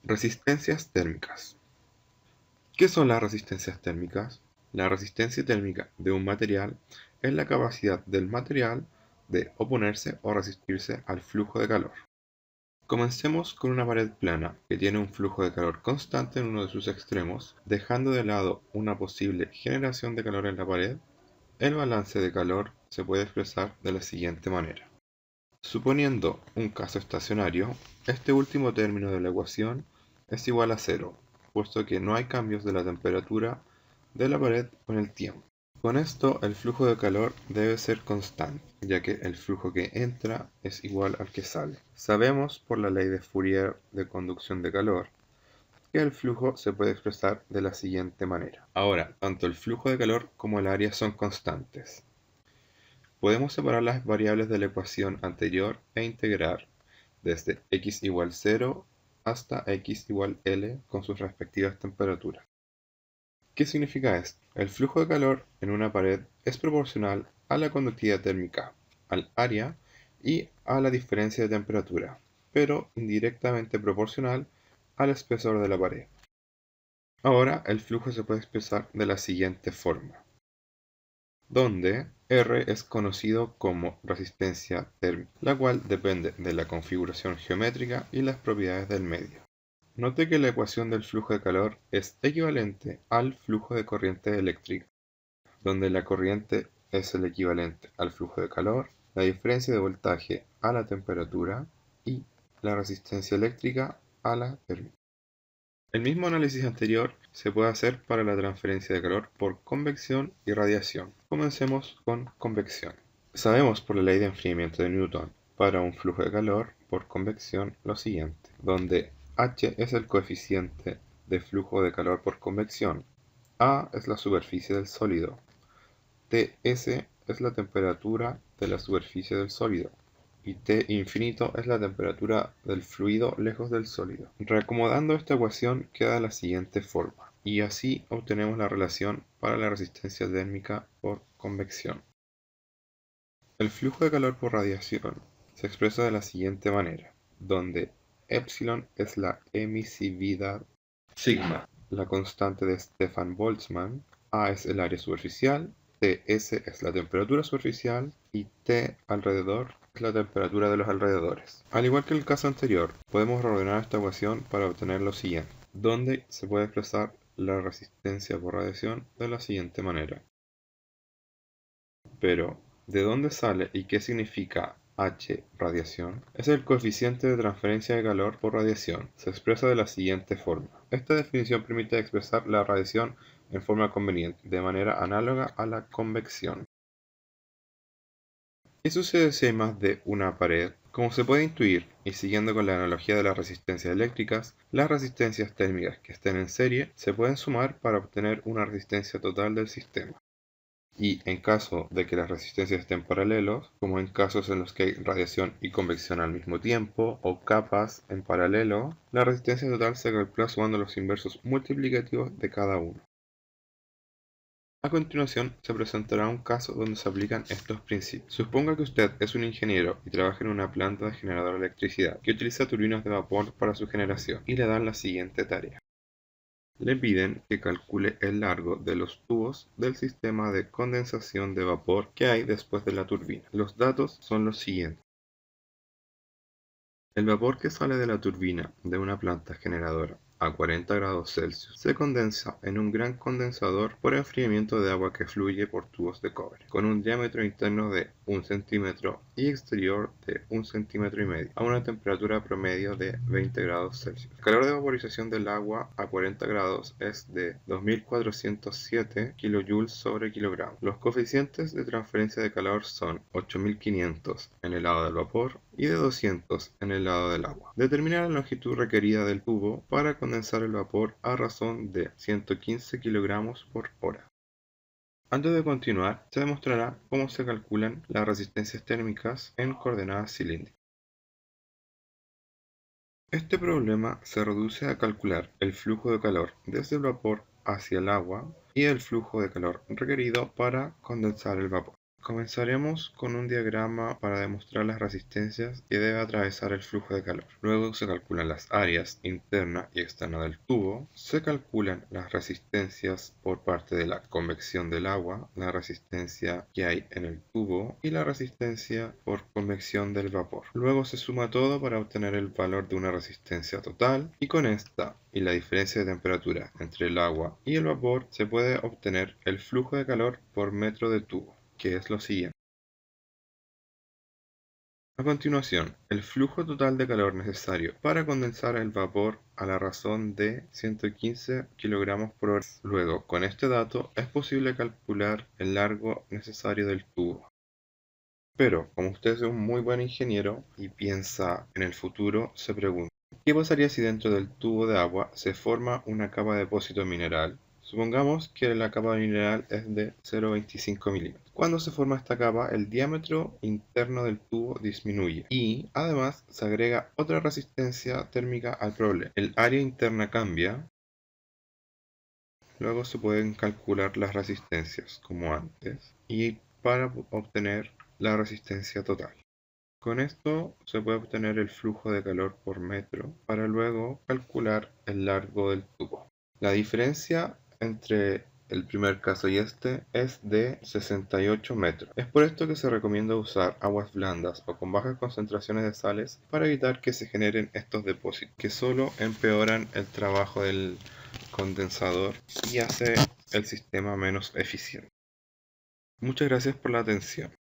Resistencias térmicas. ¿Qué son las resistencias térmicas? La resistencia térmica de un material es la capacidad del material de oponerse o resistirse al flujo de calor. Comencemos con una pared plana que tiene un flujo de calor constante en uno de sus extremos, dejando de lado una posible generación de calor en la pared. El balance de calor se puede expresar de la siguiente manera. Suponiendo un caso estacionario, este último término de la ecuación es igual a cero, puesto que no hay cambios de la temperatura de la pared con el tiempo. Con esto, el flujo de calor debe ser constante, ya que el flujo que entra es igual al que sale. Sabemos por la ley de Fourier de conducción de calor que el flujo se puede expresar de la siguiente manera. Ahora, tanto el flujo de calor como el área son constantes. Podemos separar las variables de la ecuación anterior e integrar desde x igual 0 hasta x igual L con sus respectivas temperaturas. ¿Qué significa esto? El flujo de calor en una pared es proporcional a la conductividad térmica, al área y a la diferencia de temperatura, pero indirectamente proporcional al espesor de la pared. Ahora el flujo se puede expresar de la siguiente forma, donde R es conocido como resistencia térmica, la cual depende de la configuración geométrica y las propiedades del medio. Note que la ecuación del flujo de calor es equivalente al flujo de corriente eléctrica, donde la corriente es el equivalente al flujo de calor, la diferencia de voltaje a la temperatura y la resistencia eléctrica a la térmica. El mismo análisis anterior se puede hacer para la transferencia de calor por convección y radiación. Comencemos con convección. Sabemos por la ley de enfriamiento de Newton para un flujo de calor por convección lo siguiente, donde H es el coeficiente de flujo de calor por convección, A es la superficie del sólido, Ts es la temperatura de la superficie del sólido y T infinito es la temperatura del fluido lejos del sólido. Reacomodando esta ecuación queda de la siguiente forma, y así obtenemos la relación para la resistencia térmica por convección. El flujo de calor por radiación se expresa de la siguiente manera, donde epsilon es la emisividad, sigma la constante de Stefan Boltzmann, A es el área superficial, Ts es la temperatura superficial y T alrededor es la temperatura de los alrededores. Al igual que el caso anterior, podemos reordenar esta ecuación para obtener lo siguiente, donde se puede expresar la resistencia por radiación de la siguiente manera. Pero, ¿de dónde sale y qué significa H radiación? Es el coeficiente de transferencia de calor por radiación. Se expresa de la siguiente forma. Esta definición permite expresar la radiación en forma conveniente, de manera análoga a la convección. ¿Qué sucede si hay más de una pared? Como se puede intuir, y siguiendo con la analogía de las resistencias eléctricas, las resistencias térmicas que estén en serie se pueden sumar para obtener una resistencia total del sistema. Y en caso de que las resistencias estén paralelos, como en casos en los que hay radiación y convección al mismo tiempo, o capas en paralelo, la resistencia total se calcula sumando los inversos multiplicativos de cada uno. A continuación, se presentará un caso donde se aplican estos principios. Suponga que usted es un ingeniero y trabaja en una planta de generador de electricidad que utiliza turbinas de vapor para su generación y le dan la siguiente tarea. Le piden que calcule el largo de los tubos del sistema de condensación de vapor que hay después de la turbina. Los datos son los siguientes. El vapor que sale de la turbina de una planta generadora a 40 grados Celsius se condensa en un gran condensador por enfriamiento de agua que fluye por tubos de cobre, con un diámetro interno de 1 centímetro y exterior de 1,5 centímetros, a una temperatura promedio de 20 grados Celsius. El calor de vaporización del agua a 40 grados es de 2407 kJ sobre kilogramo. Los coeficientes de transferencia de calor son 8500 en el lado del vapor y de 200 en el lado del agua. Determinar la longitud requerida del tubo para condensar el vapor a razón de 115 kilogramos por hora. Antes de continuar, se demostrará cómo se calculan las resistencias térmicas en coordenadas cilíndricas. Este problema se reduce a calcular el flujo de calor desde el vapor hacia el agua y el flujo de calor requerido para condensar el vapor. Comenzaremos con un diagrama para demostrar las resistencias que debe atravesar el flujo de calor. Luego se calculan las áreas interna y externa del tubo, se calculan las resistencias por parte de la convección del agua, la resistencia que hay en el tubo y la resistencia por convección del vapor. Luego se suma todo para obtener el valor de una resistencia total y con esta y la diferencia de temperatura entre el agua y el vapor se puede obtener el flujo de calor por metro de tubo, que es lo siguiente. A continuación, el flujo total de calor necesario para condensar el vapor a la razón de 115 kg por hora. Luego, con este dato es posible calcular el largo necesario del tubo. Pero, como usted es un muy buen ingeniero y piensa en el futuro, se pregunta, ¿qué pasaría si dentro del tubo de agua se forma una capa de depósito mineral? Supongamos que la capa mineral es de 0,25 milímetros. Cuando se forma esta capa, el diámetro interno del tubo disminuye y además se agrega otra resistencia térmica al problema. El área interna cambia. Luego se pueden calcular las resistencias como antes y para obtener la resistencia total. Con esto se puede obtener el flujo de calor por metro para luego calcular el largo del tubo. La diferencia entre el primer caso y este es de 68 metros. Es por esto que se recomienda usar aguas blandas o con bajas concentraciones de sales para evitar que se generen estos depósitos, que solo empeoran el trabajo del condensador y hace el sistema menos eficiente. Muchas gracias por la atención.